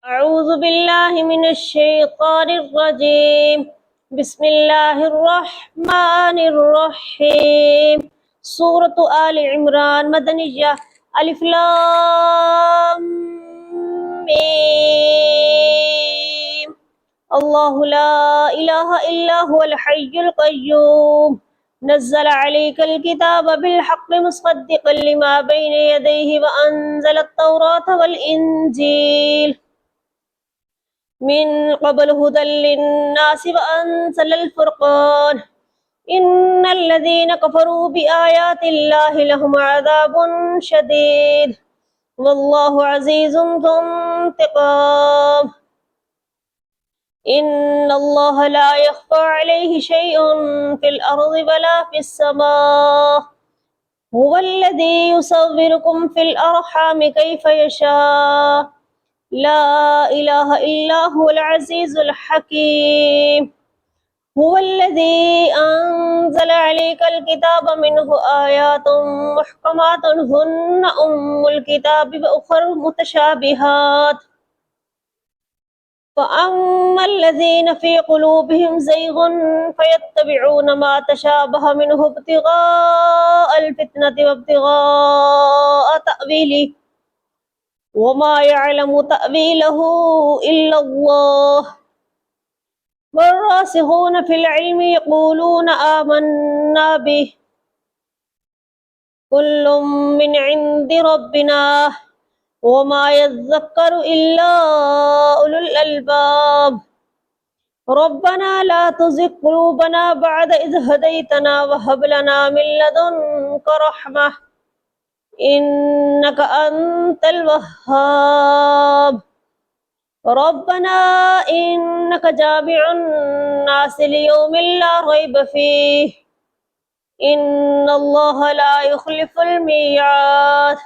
أعوذ بالله من الشيطان الرجيم بسم الله الرحمن الرحيم सूरत आल इमरान मदनिया अलिफ लाम मीम अल्लाहु ला इलाहा इल्ला हुवल हय्युल क़य्यूम नज़्ज़ल अलैकल किताब बिल हक़्क़ि मुसद्दिक़न लिमा बैन यदैहि व अंज़लत तौरात वल इंजील मिन क़ब्ल हुदल लिन्नास व अंज़लल फ़ुरक़ान इन्नल्लज़ीन कफ़रू बिआयातिल्लाहि लहुम अज़ाबुन शदीद वल्लाहु अज़ीज़ुन ज़ु इंतिक़ाम इन्नल्लाह ला यख़फ़ा अलैहि शैउन फ़िल अर्ज़ि वला फ़िस समाअ हुवल्लज़ी युसव्विरुकुम फ़िल अर्हामि कैफ़ यशा ला इलाहा इल्ला हुवल अज़ीज़ुल हकीम हुवल्लज़ी अंज़ल अलैकल किताब मिन्हु आयातुम मुहकमातुन हुन्ना उम्मुल किताबि व उख़र मुतशाबिहात फ़अम्मल्लज़ीन फ़ी क़ुलूबिहिम ज़ैग़ुन फ़यत्तबिऊन मा तशाबह मिन्हु इब्तिग़ाअल फ़ित्नति व इब्तिग़ाअ तअवीलिहि वमा यअलमु तअवीलहु इल्लल्लाह वर्रासिख़ून फ़िल इल्मि यक़ूलून आमन्ना बिहि कुल्लुम मिन इंदि रब्बिना वमा यज़्ज़क्करु इल्ला उलुल अलबाब रब्बना ला तुज़िग़ क़ुलूबना बअद इज़ हदैतना व हब लना मिन लदुनका रहमह इन्नका अंतल वह्हाब रब्बना इन्नका जामिउन नास लियौमिन ला रैब फीह इन्नल्लाह ला युख़्लिफ़ुल मियाद।